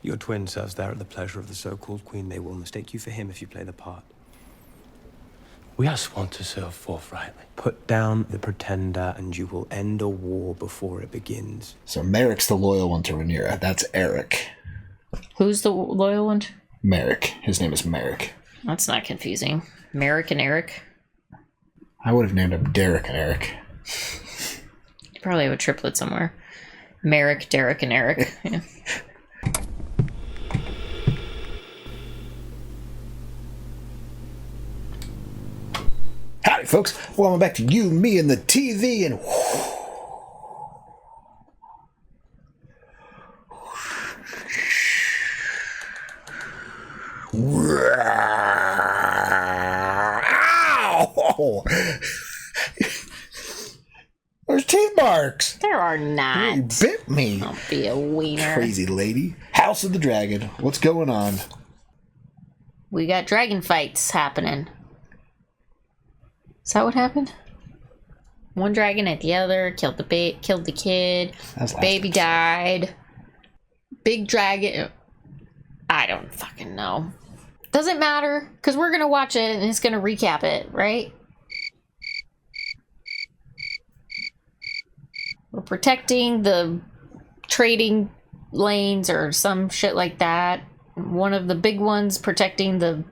Your twin serves there at the pleasure of the so-called queen. They will mistake you for him if you play the part. We are sworn to serve forthrightly. Put down the pretender and you will end a war before it begins. So Merrick's the loyal one to Rhaenyra. That's Eric. Who's the loyal one? Merrick. His name is Merrick. That's not confusing. Merrick and Eric? I would have named him Derek and Eric. You probably have a triplet somewhere. Merrick, Derek, and Eric. Yeah. Howdy, folks. Welcome back to You, Me, and the TV, and... Ow! There's teeth marks. There are not. You bit me. Don't be a wiener. Crazy lady. House of the Dragon. What's going on? We got dragon fights happening. Is that what happened? One dragon at the other, killed the kid. Baby episode. died. Big dragon. I don't fucking know. Doesn't matter, because we're gonna watch it and it's gonna recap it, right? We're protecting the trading lanes or some shit like that. One of the big ones protecting the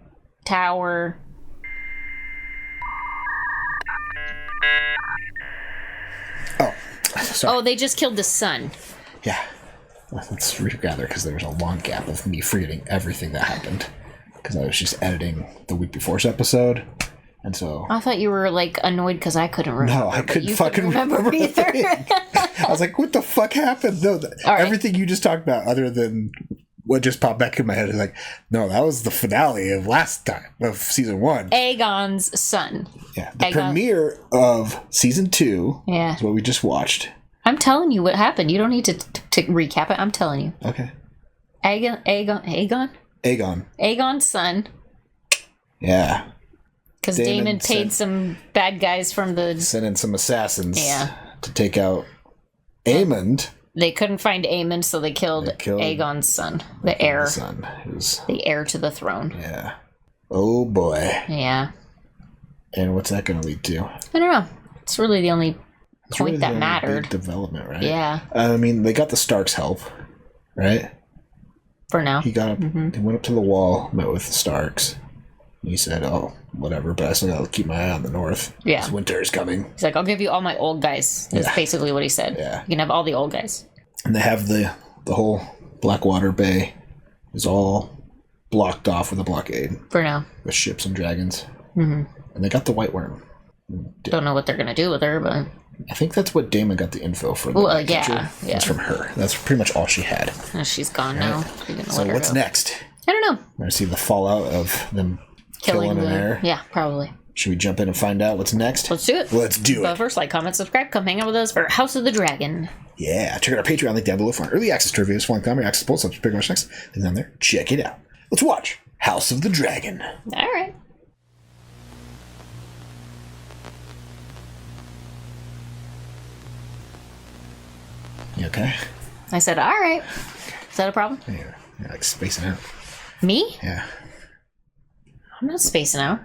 tower. Oh, sorry. Oh, they just killed the sun. Yeah. Let's regather, because there was a long gap of me forgetting everything that happened. Because I was just editing the week before's episode. And so... I thought you were, like, annoyed because I couldn't remember. No, I couldn't fucking remember either. I was like, what the fuck happened? No, right. Everything you just talked about, other than what just popped back in my head, is like, no, that was the finale of last time, of season 1. Aegon's son. Yeah, the premiere of season 2 Yeah. is what we just watched. I'm telling you what happened. You don't need to recap it. I'm telling you. Okay. Aegon's son. Yeah. Because Daemon paid some bad guys from the... Sent in some assassins Yeah. to take out Aemond. They couldn't find Aemond, so they killed Aegon's son. The heir. The heir to the throne. Yeah. Oh, boy. Yeah. And what's that going to lead to? I don't know. It's really the only point that mattered. Big development, right? Yeah. I mean, they got the Starks' help, right? For now. He got up, He went up to the wall, met with the Starks. He said, oh, whatever, but I still got to keep my eye on the north. Yeah. Because winter is coming. He's like, I'll give you all my old guys. That's basically what he said. Yeah. You can have all the old guys. And they have the whole Blackwater Bay is all blocked off with a blockade. For now. With ships and dragons. Mm-hmm. And they got the White Worm. Don't know what they're going to do with her, but... I think that's what Daemon got the info from. Well, yeah. That's from her. That's pretty much all she had. She's gone now. So what's next? I don't know. We're going to see the fallout of them killing an heir. Yeah, probably. Should we jump in and find out what's next? Let's do it. Let's do But it. first, like, comment, subscribe, come hang out with us for House of the Dragon. Yeah, check out our Patreon link down below for early access to reviews, fun comedy, access polls, pretty much next. Link down there. Check it out. Let's watch House of the Dragon. All right. You okay? I said, all right. Is that a problem? Yeah, you're like spacing out. Me? Yeah. I'm not spacing out.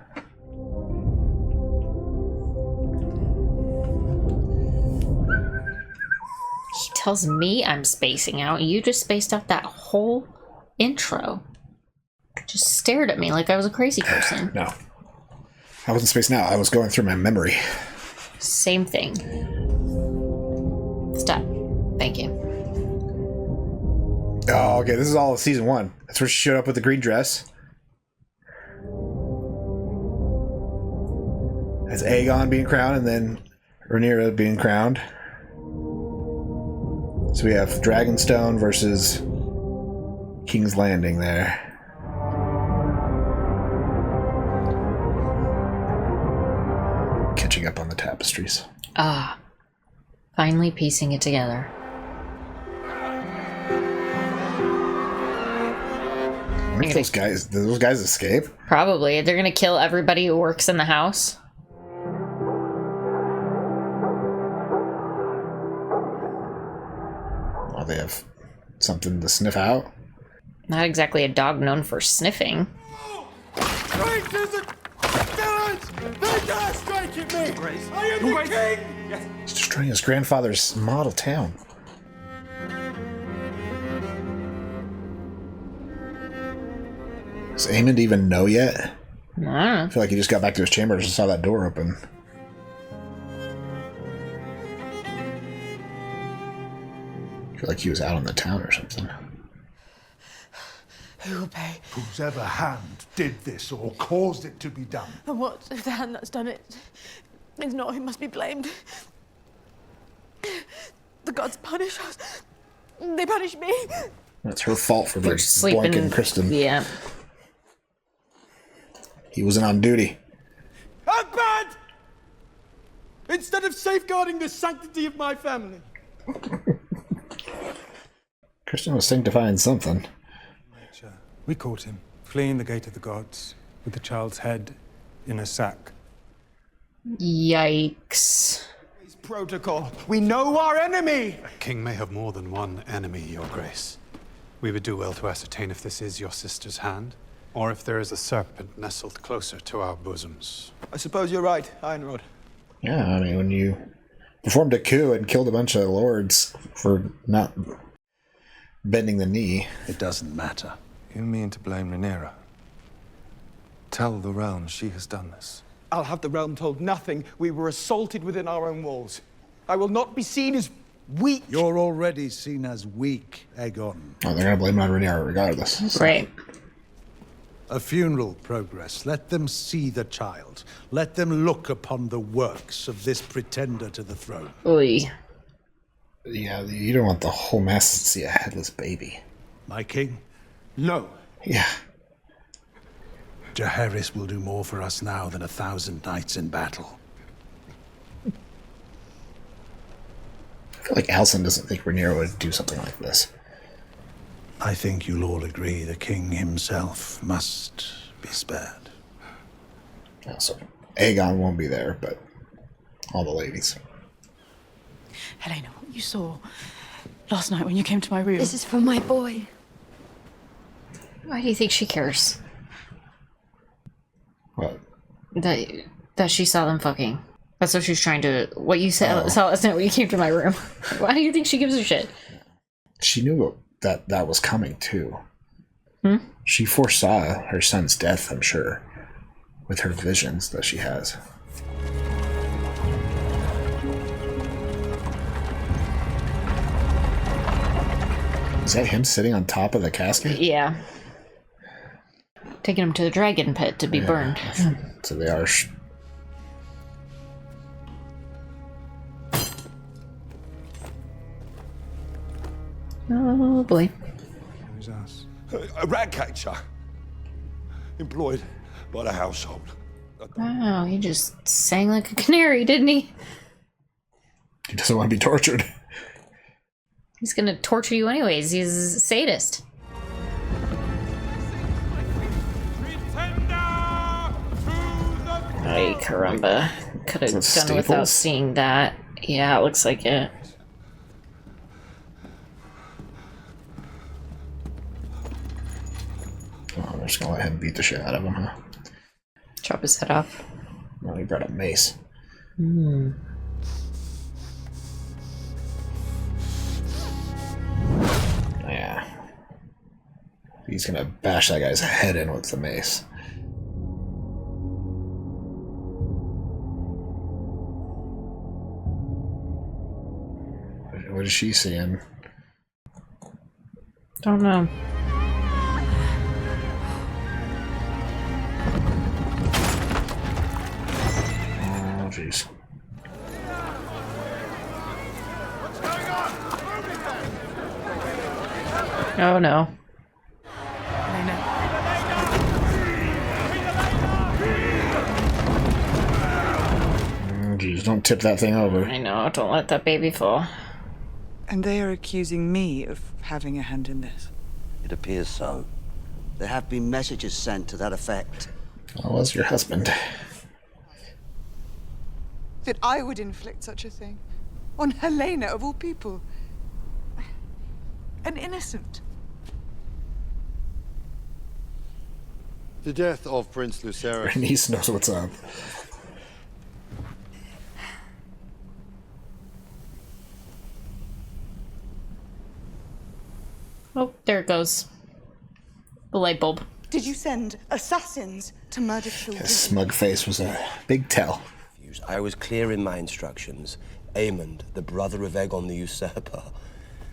He tells me I'm spacing out. You just spaced out that whole intro. Just stared at me like I was a crazy person. No. I wasn't spacing out. I was going through my memory. Same thing. Stop. Thank you. Oh, okay. This is all of season 1. That's where she showed up with the green dress. That's Aegon being crowned, and then Rhaenyra being crowned. So we have Dragonstone versus King's Landing there. Catching up on the tapestries. Ah. Finally piecing it together. I think those guys escape. Probably. They're gonna kill everybody who works in the house. Well, they have something to sniff out. Not exactly a dog known for sniffing. Traitors and villains! They dare strike at me! Grace. I am the king! Yes. He's destroying his grandfather's model town. Does Aemond even know yet? I don't know. I feel like he just got back to his chambers and saw that door open. I feel like he was out on the town or something. Who will pay? Whosever hand did this or caused it to be done. And what if the hand that's done it is not who must be blamed? The gods punish us. They punish me. It's her fault for their Sleeping. blanking Kristen. Yeah. He wasn't on duty. I'm bad! Instead of safeguarding the sanctity of my family. Kristen was sanctifying something. We caught him, fleeing the gate of the gods, with the child's head in a sack. Yikes. It's protocol. We know our enemy! A king may have more than one enemy, Your Grace. We would do well to ascertain if this is your sister's hand, or if there is a serpent nestled closer to our bosoms. I suppose you're right, Ironrod. Yeah, I mean, when you performed a coup and killed a bunch of lords for not bending the knee. It doesn't matter. You mean to blame Rhaenyra? Tell the realm she has done this. I'll have the realm told nothing. We were assaulted within our own walls. I will not be seen as weak. You're already seen as weak, Aegon. Oh, they're gonna blame it on Rhaenyra regardless. Right. A funeral progress. Let them see the child. Let them look upon the works of this pretender to the throne. Oy. Yeah, you don't want the whole mess to see a headless baby. My king, No. Yeah. Jaehaerys will do more for us now than 1,000 knights in battle. I feel like Alicent doesn't think Rhaenyra would do something like this. I think you'll all agree the king himself must be spared. Yeah, so Aegon won't be there, but all the ladies. Helena, what you saw last night when you came to my room. This is for my boy. Why do you think she cares? What? That she saw them fucking. That's what she's trying to. What you saw last night when you came to my room. Why do you think she gives a shit? She knew that was coming too. Hmm? She foresaw her son's death, I'm sure, with her visions that she has. Is that him sitting on top of the casket? Yeah. Taking him to the dragon pit to be burned. So they are. Oh boy. Who's us? A rat catcher. Employed by the household. Wow, he just sang like a canary, didn't he? He doesn't want to be tortured. He's gonna torture you anyways. He's a sadist. Ay, caramba. Could have done without seeing that. Yeah, it looks like it. Oh, they're just gonna let him beat the shit out of him, huh? Chop his head off. Well, he brought up mace. Hmm. Yeah. He's gonna bash that guy's head in with the mace. What is she seeing? Don't know. Oh, jeez. Oh no. Oh, jeez, don't tip that thing over. I know, don't let that baby fall. And they are accusing me of having a hand in this. It appears so. There have been messages sent to that effect. That was your husband. That I would inflict such a thing on Helena, of all people. An innocent. The death of Prince Lucerys. Her niece knows what's up. Oh, there it goes. The light bulb. Did you send assassins to murder children? His smug face was a big tell. I was clear in my instructions. Aemond, the brother of Aegon the Usurper.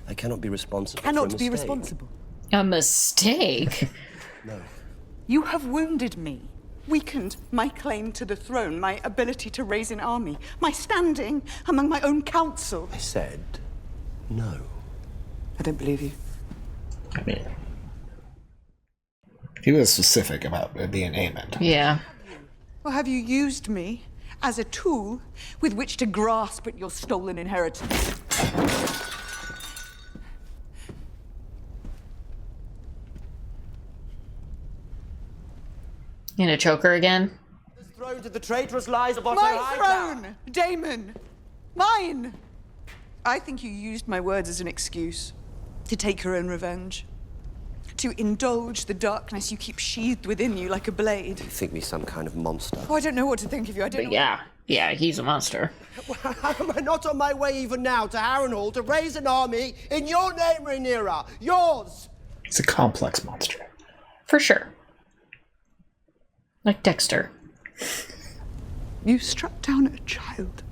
I cannot be responsible for a Cannot mistake. be responsible. A mistake? No. You have wounded me, weakened my claim to the throne, my ability to raise an army, my standing among my own council. I said no. I don't believe you. I mean, he was specific about it being Aemond. Yeah. Or have you used me as a tool with which to grasp at your stolen inheritance? You gonna choke her again? Throne to the traitorous lies of My throne, Daemon! Mine! I think you used my words as an excuse to take your own revenge. To indulge the darkness you keep sheathed within you like a blade. You think me some kind of monster? Oh, I don't know what to think of you. I don't But know. yeah, he's a monster. Am I not on my way even now to Harrenhal to raise an army in your name, Rhaenyra? Yours! He's a complex monster. For sure. Like Dexter. You struck down a child.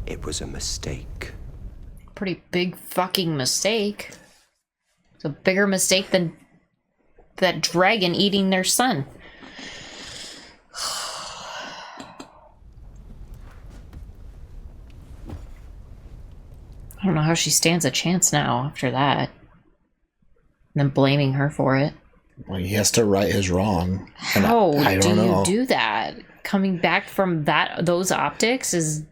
It was a mistake. Pretty big fucking mistake. It's a bigger mistake than that dragon eating their son. I don't know how she stands a chance now after that. And then blaming her for it. Well, he has to right his wrong. And How I do don't know. you do that? Coming back from those optics is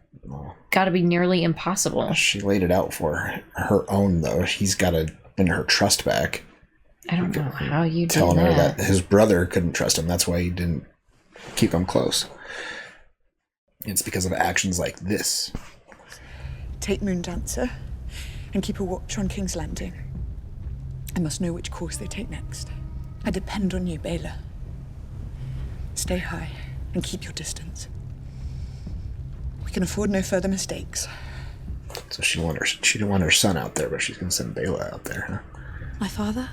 got to be nearly impossible. She laid it out for her own, though. He's got to win her trust back. I don't know how you do Telling her that. that his brother couldn't trust him. That's why he didn't keep him close. It's because of actions like this. Take Moondancer and keep a watch on King's Landing. I must know which course they take next. I depend on you, Baela. Stay high and keep your distance. We can afford no further mistakes. So she didn't want her son out there, but she's gonna send Baela out there, huh? My father?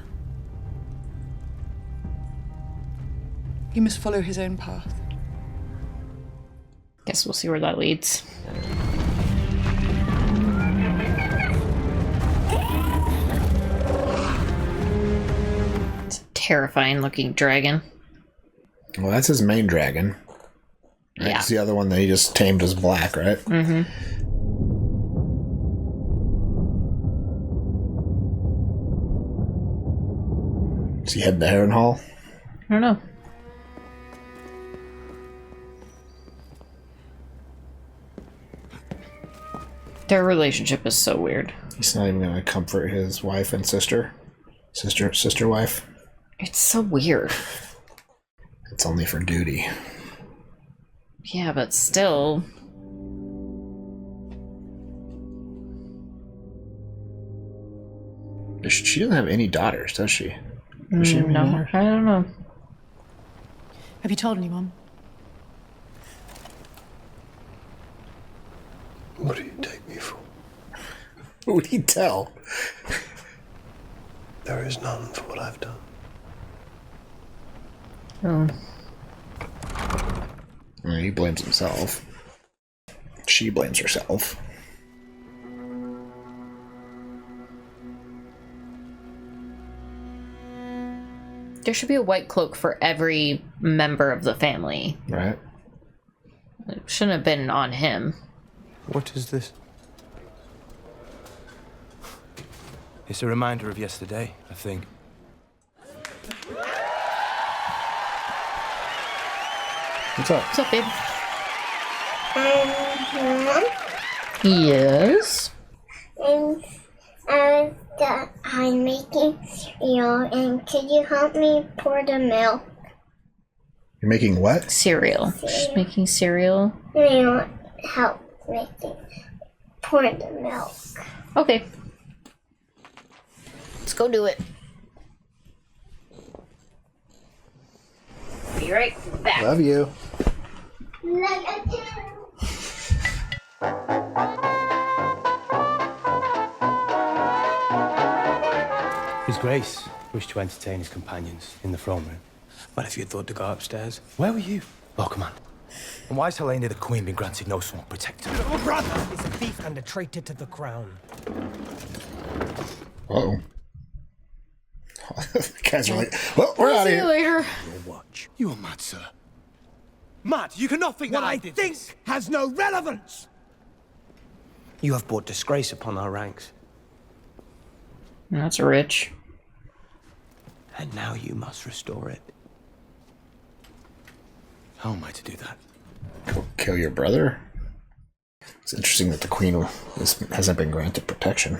He must follow his own path. Guess we'll see where that leads. It's a terrifying looking dragon. Well, that's his main dragon. Right? Yeah. It's the other one that he just tamed as black, right? Mm-hmm. Is he heading to Harrenhal? I don't know. Their relationship is so weird. He's not even gonna comfort his wife and sister wife. It's so weird. It's only for duty. Yeah, but still. She doesn't have any daughters, does she? Does she have any No, daughters? I don't know. Have you told anyone? What do you take me for? Who would he tell? There is none for what I've done. Oh. Well, he blames himself. She blames herself. There should be a white cloak for every member of the family. Right. It shouldn't have been on him. What is this? It's a reminder of yesterday, I think. What's up? What's up, babe? Mom? Yes? I'm making cereal, and could you help me pour the milk? You're making what? Cereal. She's making cereal. You help pour the milk. Okay. Let's go do it. Be right back. Love you. His Grace wished to entertain his companions in the throne room. Well, if you had thought to go upstairs. Where were you? Oh, command. And why has Rhaenyra the Queen been granted no swamp protector? Oh, brother! He's a thief and a traitor to the crown. Uh-oh. The guys are like, well, we're out of here. later. Your watch. You are mad, sir. Mad? You cannot think What that I did think this. has no relevance! You have brought disgrace upon our ranks. That's rich. And now you must restore it. How am I to do that? Kill your brother? It's interesting that the queen hasn't been granted protection.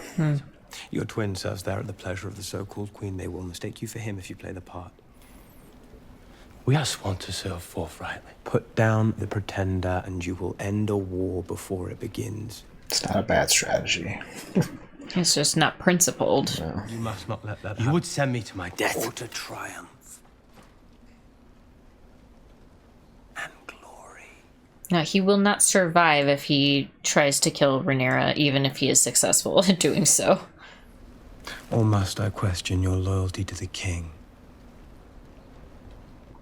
Your twin serves there at the pleasure of the so-called queen. They will mistake you for him if you play the part. We are sworn to serve forthrightly. Put down the pretender and you will end a war before it begins. It's not a bad strategy. It's just not principled. No. You must not let that happen. You would send me to my death. Or to triumph. And glory. No, he will not survive if he tries to kill Rhaenyra, even if he is successful in doing so. Or must I question your loyalty to the king?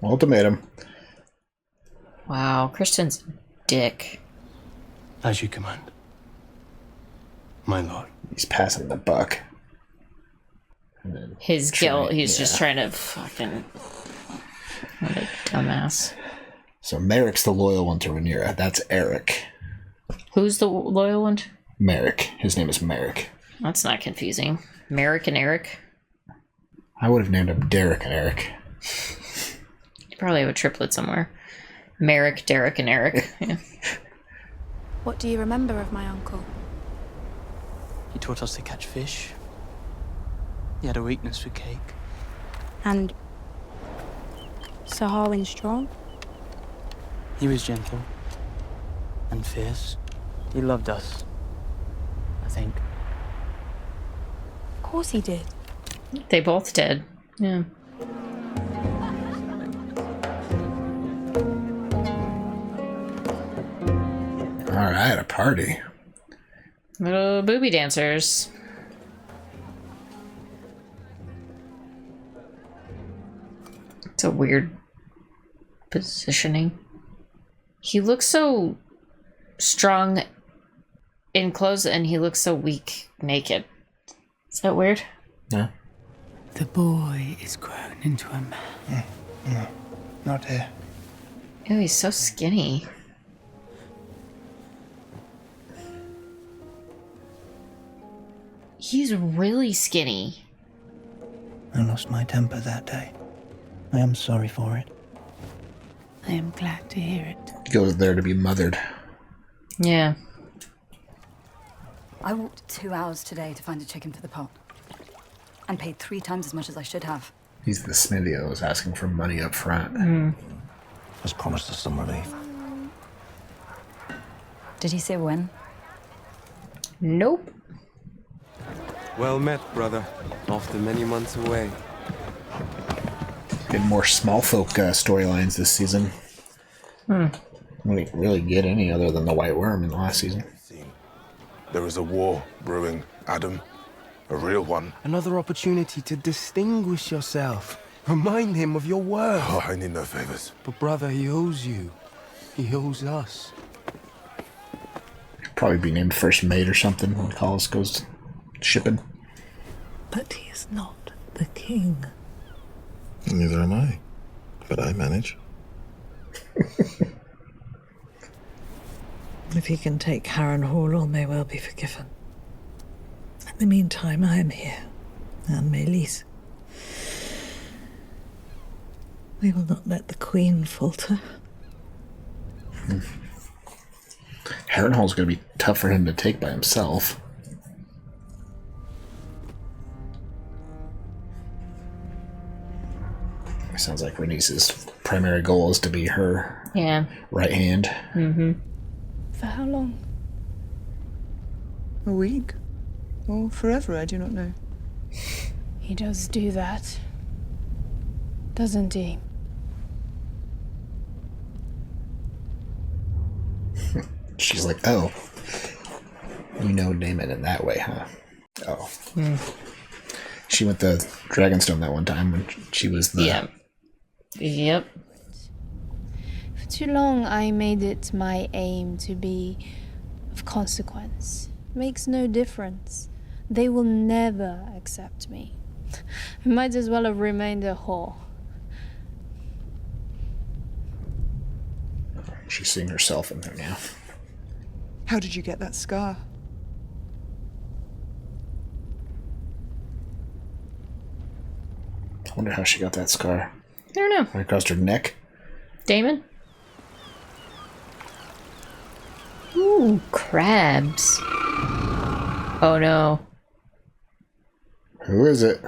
Ultimatum. Wow, Christian's a dick. As you command. My lord. He's passing the buck. His guilt, he's just trying to fucking... What a dumbass. So Merrick's the loyal one to Rhaenyra. That's Eric. Who's the loyal one? Merrick. His name is Merrick. That's not confusing. Merrick and Eric? I would have named him Derek and Eric. You probably have a triplet somewhere. Merrick, Derek, and Eric. Yeah. What do you remember of my uncle? He taught us to catch fish. He had a weakness for cake. And Sir Harwin Strong? He was gentle and fierce. He loved us, I think. Of course he did. They both did. Yeah. All right, a party. Little booby dancers. It's a weird positioning. He looks so strong in clothes and he looks so weak naked. Is that weird? Yeah. The boy is grown into a man. No, not here. Oh, he's so skinny. He's really skinny. I lost my temper that day. I am sorry for it. I am glad to hear it. He goes there to be mothered. Yeah. I walked 2 hours today to find a chicken for the pot. And paid 3 times as much as I should have. He's the smithy that was asking for money up front. Has promised us some relief. Did he say when? Nope. Well met, brother. After many months away. Get more small folk storylines this season. We didn't really get any other than the White Worm in the last season. There is a war brewing, Adam. A real one. Another opportunity to distinguish yourself. Remind him of your worth. Oh, I need no favors. But brother, he owes you. He owes us. Probably be named first mate or something when Collis goes shipping. But he is not the king. Neither am I. But I manage. If he can take Harrenhal, all may well be forgiven. In the meantime, I am here, and Mélisse. We will not let the Queen falter. Harrenhal's going to be tough for him to take by himself. It sounds like Rhaenys's primary goal is to be her right hand. For how long? A week? Or forever, I do not know. He does do that, doesn't he? She's like, oh, you know Daemon in that way, huh? Oh. She went to Dragonstone that one time when she was the... Yeah. Yep. For too long, I made it my aim to be of consequence. Makes no difference. They will never accept me. I might as well have remained a whore. She's seeing herself in there now. How did you get that scar? I wonder how she got that scar. I don't know. Right across her neck? Daemon? Ooh, crabs. Oh no. Who is it?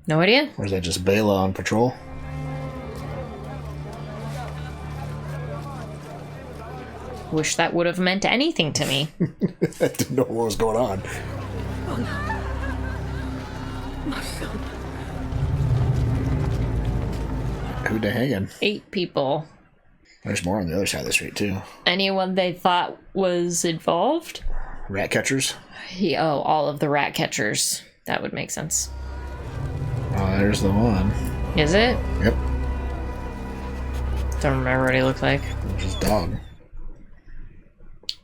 No idea? Or is that just Bela on patrol? Wish that would have meant anything to me. I didn't know what was going on. Oh no. My son. Who they hanging? 8 people. There's more on the other side of the street, too. Anyone they thought was involved? Rat catchers? Oh, all of the rat catchers. That would make sense. Oh, there's the one. Is it? Yep. Don't remember what he looked like. It was his dog.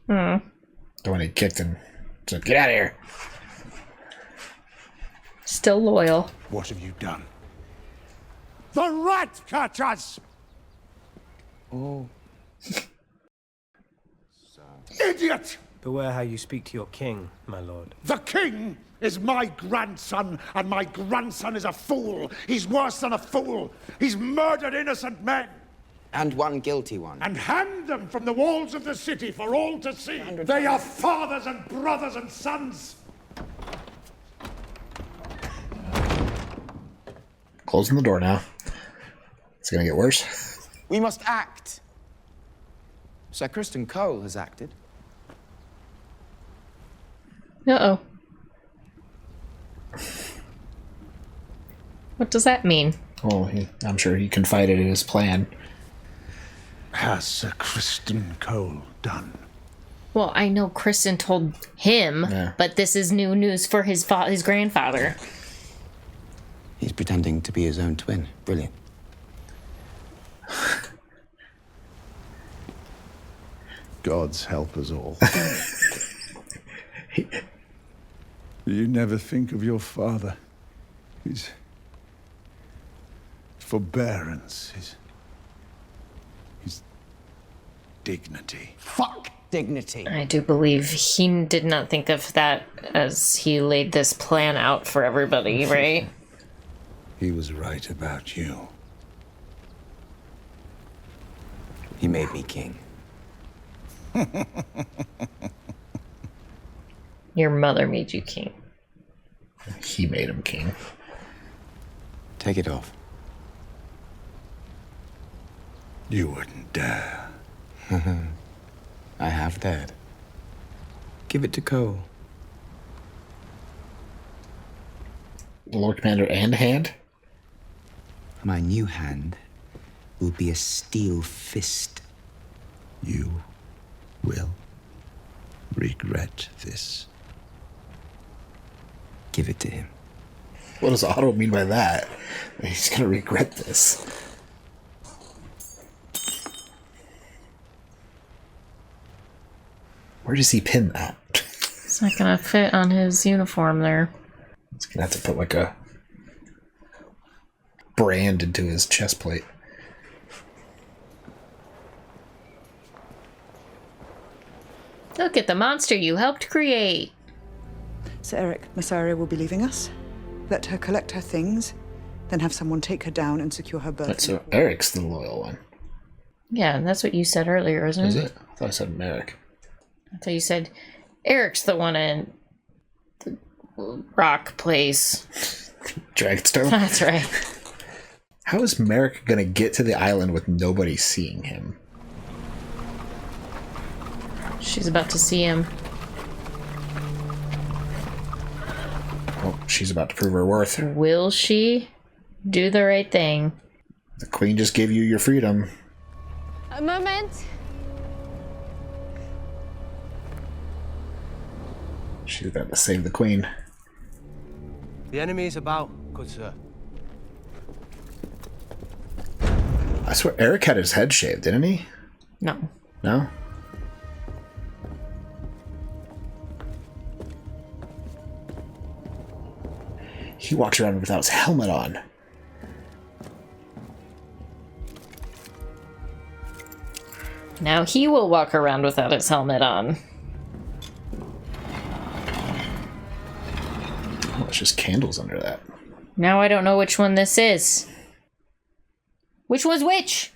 The one he kicked and said, "Get out of here." Still loyal. What have you done? The rat catchers! Oh. Idiot! Beware how you speak to your king, my lord. The king is my grandson, and my grandson is a fool. He's worse than a fool. He's murdered innocent men. And one guilty one. And hanged them from the walls of the city for all to see. They are fathers and brothers and sons. Closing the door now. It's gonna get worse. We must act. Sir Criston Cole has acted. Uh-oh. What does that mean? Oh, I'm sure he confided in his plan. Has Sir Criston Cole done? Well, I know Kristen told him, but this is new news for his grandfather. He's pretending to be his own twin. Brilliant. Gods help us all. You never think of your father. His forbearance, his dignity. Fuck dignity. I do believe he did not think of that as he laid this plan out for everybody, right? He was right about you. He made me king. Your mother made you king. He made him king. Take it off. You wouldn't dare. I have dared. Give it to Cole. Lord Commander and hand? My new hand will be a steel fist. You will regret this. Give it to him. What does Otto mean by that? He's gonna regret this. Where does he pin that? It's not gonna fit on his uniform there. He's gonna have to put like a brand into his chest plate. Look at the monster you helped create. Sir Eric, Massaria will be leaving us. Let her collect her things, then have someone take her down and secure her berth. But so Eric's the loyal one. Yeah, that's what you said earlier, isn't Is it? it? I thought I said Merrick. I thought you said Eric's the one in the rock place. Dragonstone? That's right. How is Merrick gonna get to the island with nobody seeing him? She's about to see him. Oh, she's about to prove her worth. Will she? Do the right thing. The queen just gave you your freedom. A moment. She's about to save the queen. The enemy is about, good sir. I swear, Eric had his head shaved, didn't he? No. No? He walks around without his helmet on. Now he will walk around without his helmet on. Oh, it's just candles under that. Now I don't know which one this is. Which one's which?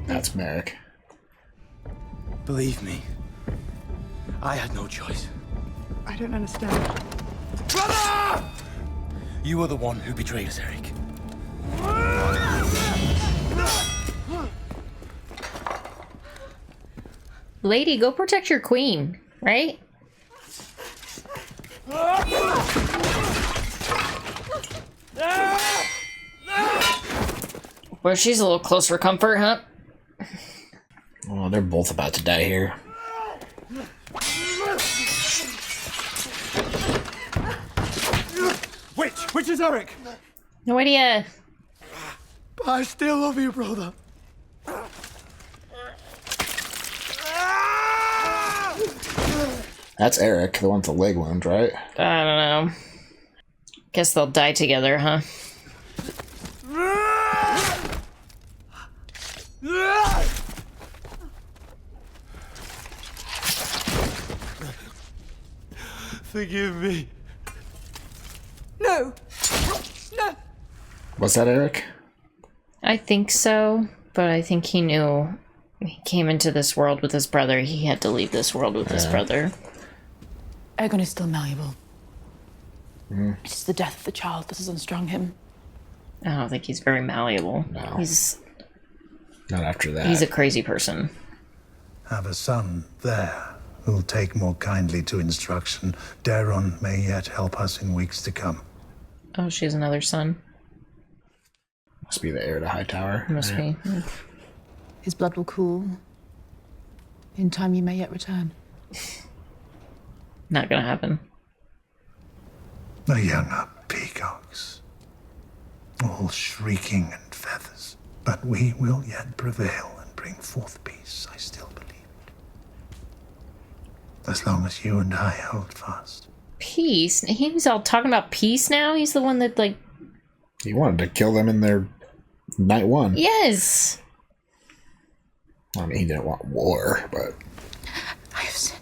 That's Merrick. Believe me, I had no choice. I don't understand. Brother! You were the one who betrayed us, Eric. Lady, go protect your queen, right? Well, she's a little close for comfort, huh? Oh, they're both about to die here. Which is Eric? No idea. But I still love you, brother. That's Eric, the one with the leg wound, right? I don't know. Guess they'll die together, huh? Forgive me. No! No! Was that Eric? I think so, but I think he knew he came into this world with his brother. He had to leave this world with his brother. Aegon is still malleable. Mm. It is the death of the child that has unstrung him. I don't think he's very malleable. No. He's not after that. He's a crazy person. Have a son there who'll take more kindly to instruction. Daron may yet help us in weeks to come. Oh, she has another son. Must be the heir to Hightower. Must be. His blood will cool. In time, you may yet return. Not gonna happen. The younger peacocks, all shrieking and feathers. But we will yet prevail and bring forth peace, I still believe. As long as you and I hold fast. Peace? He's all talking about peace now? He's the one that, like... He wanted to kill them in their night one. Yes! I mean, he didn't want war, but... I have sinned.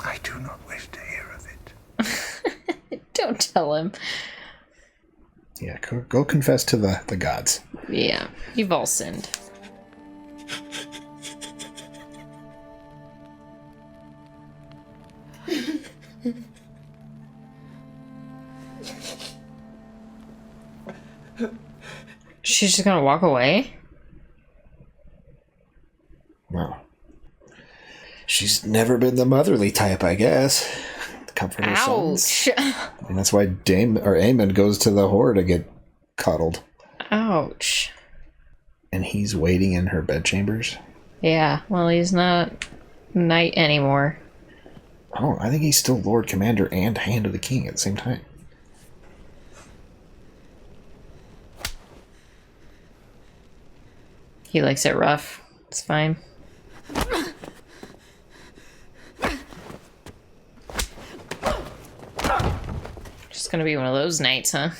I do not wish to hear of it. Don't tell him. Yeah, go confess to the gods. Yeah, you've all sinned. She's just gonna walk away? Well, she's never been the motherly type, I guess. Comfort her sons. And that's why Aemon goes to the whore to get cuddled. Ouch. And he's waiting in her bedchambers. Yeah, well, he's not knight anymore. Oh, I think he's still Lord Commander and Hand of the King at the same time. He likes it rough. It's fine. Just gonna be one of those nights, huh?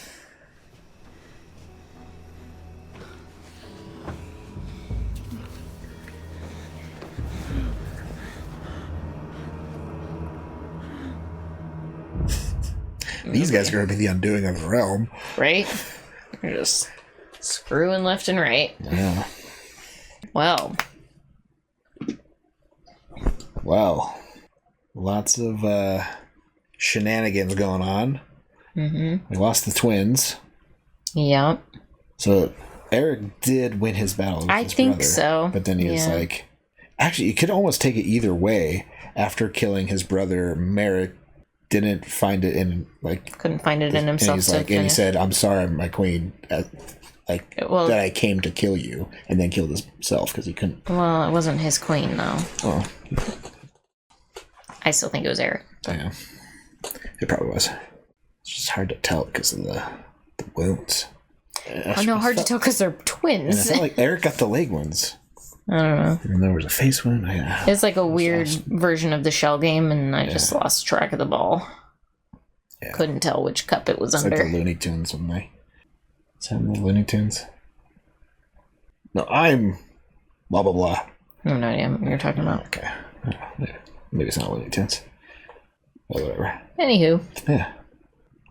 These guys are going to be the undoing of the realm. Right? They're just screwing left and right. Yeah. Well. Well. Lots of shenanigans going on. Mm-hmm. We lost the twins. Yep. So Eric did win his battle with his think brother, so. But then he was Yeah. like, Actually, you could almost take it either way. After killing his brother, Merrick didn't find it in, like... Couldn't find it in himself. And he said, I'm sorry, my queen, that I came to kill you, and then killed himself because he couldn't... Well, it wasn't his queen, though. Oh. I still think it was Eric. Yeah. It probably was. It's just hard to tell because of the wounds. Oh, no, hard to tell because they're twins. And I felt like Eric got the leg wounds. I don't know. And there was a face wound. It's like a weird version of the shell game, and I just lost track of the ball. Yeah. Couldn't tell which cup it was under. Like the Looney Tunes when they... Is that the Looney Tunes? No, I'm... Blah, blah, blah. I have no idea what you're talking about. Okay. Maybe it's not Looney Tunes. But whatever. Anywho. Yeah.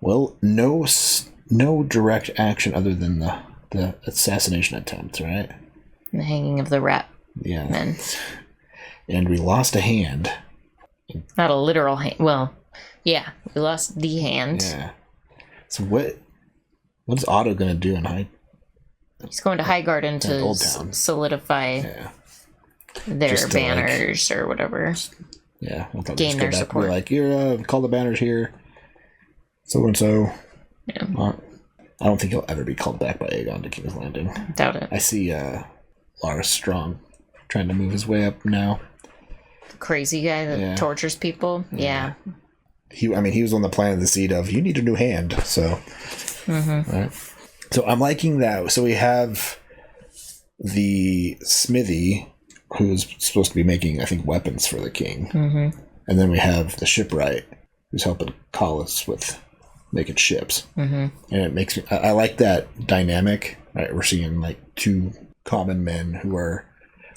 Well, no direct action other than the assassination attempt, right? The hanging of the rat men. And we lost a hand. Not a literal hand. Well, yeah, we lost the hand. Yeah. So what's Otto going to do in High? He's going to Highgarden to solidify their banners or whatever. Yeah. We'll gain their support. Be like, you're call the banners here. So-and-so. Yeah. I don't think he'll ever be called back by Aegon to King's Landing. Doubt it. I see Lars Strong trying to move his way up now. The crazy guy that tortures people. Yeah. He was on the plan of the seed of, you need a new hand. So, right. So I'm liking that. So we have the smithy, who's supposed to be making, I think, weapons for the king. And then we have the shipwright, who's helping Collis with making ships. And it makes me, I like that dynamic. Right, we're seeing like two common men who are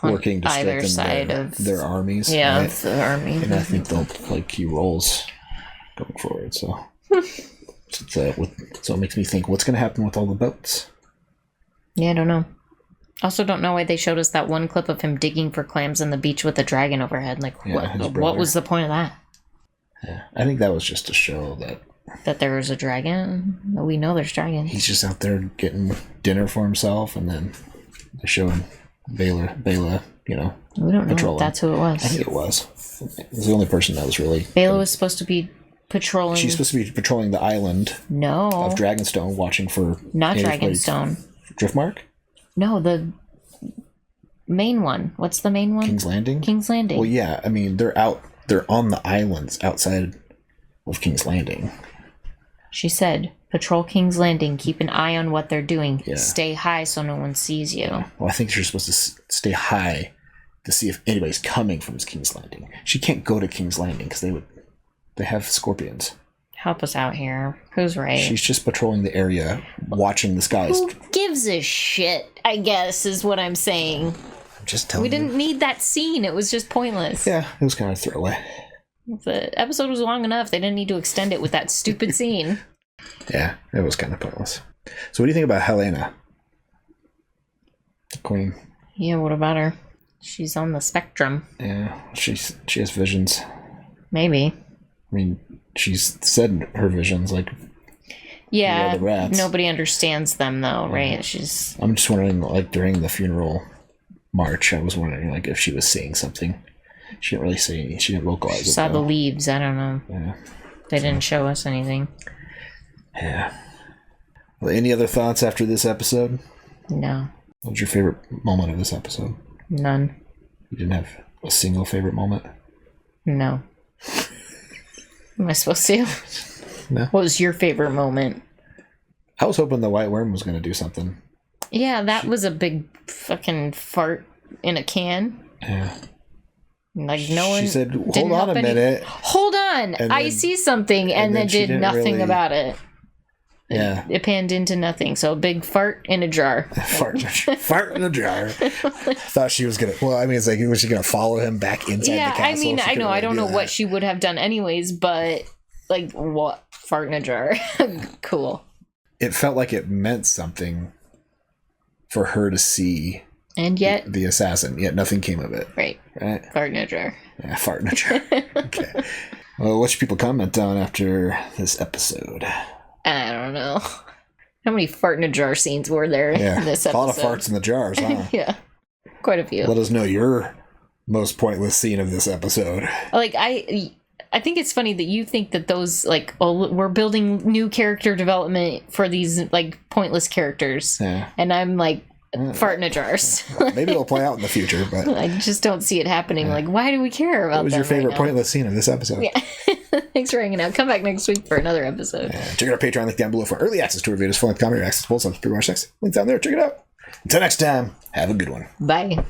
working to strengthen their armies. Yeah, right? it's the army. And I think they'll play key roles going forward. So, so it makes me think, what's going to happen with all the boats? Yeah, I don't know. Also, don't know why they showed us that one clip of him digging for clams on the beach with a dragon overhead. Like, what was the point of that? Yeah, I think that was just to show that there was a dragon. We know there's dragons. He's just out there getting dinner for himself, and then they're showing Bela, we don't know if that's who it was. I think it was. It was the only person that was really... Bela was supposed to be patrolling... She's supposed to be patrolling the island of Dragonstone, watching for... Not Dragonstone. Driftmark? No, the main one. What's the main one? King's Landing? King's Landing. Well, yeah, I mean, they're on the islands outside of King's Landing. She said, patrol King's Landing, keep an eye on what they're doing. Yeah. Stay high so no one sees you. Yeah. Well, I think you're supposed to stay high to see if anybody's coming from King's Landing. She can't go to King's Landing because they have scorpions. Help us out here. Who's right? She's just patrolling the area, watching the skies. Who gives a shit, I guess, is what I'm saying. I'm just telling you. We didn't need that scene. It was just pointless. Yeah, it was kind of throwaway. If the episode was long enough, they didn't need to extend it with that stupid scene. Yeah, it was kind of pointless. So what do you think about Helena? The queen. Yeah, what about her? She's on the spectrum. Yeah, she has visions. Maybe. I mean, she's said her visions, like... Yeah, the rats. Nobody understands them, though, right? I'm just wondering, like, during the funeral march, I was wondering, like, if she was seeing something. She didn't really say anything. She didn't vocalize it. Saw the leaves. I don't know. Yeah. They didn't show us anything. Yeah. Well, any other thoughts after this episode? No. What was your favorite moment of this episode? None. You didn't have a single favorite moment? No. Am I supposed to? No. What was your favorite moment? I was hoping the White Worm was going to do something. Yeah, that was a big fucking fart in a can. Yeah. Like, no one... She said, hold on a minute. Hold on! I see something, and then did nothing about it. Yeah. It panned into nothing. So a big fart in a jar. Fart in a jar. Thought she was going to... Well, I mean, it's like, was she going to follow him back inside the castle? I mean, I know. I don't know what she would have done anyways, but, like, what? Fart in a jar. Cool. It felt like it meant something for her to see... And yet... The assassin. Yet nothing came of it. Right. Fart in a jar. Yeah, fart in a jar. Okay. Well, what should people comment on after this episode? I don't know. How many fart in a jar scenes were there in this episode? A lot of farts in the jars, huh? Yeah. Quite a few. Let us know your most pointless scene of this episode. Like, I think it's funny that you think that those, like, oh, we're building new character development for these, like, pointless characters. Yeah. And I'm like, fart in a jar. Maybe it'll play out in the future, but I just don't see it happening. Like, why do we care about what was them your favorite right now? pointless scene of this episode? Yeah. Thanks for hanging out. Come back next week for another episode. Check out our Patreon link down below for early access to reviews, full-length comedy, access to polls, on pretty much next. Links down there. Check it out. Until next time, have a good one. Bye.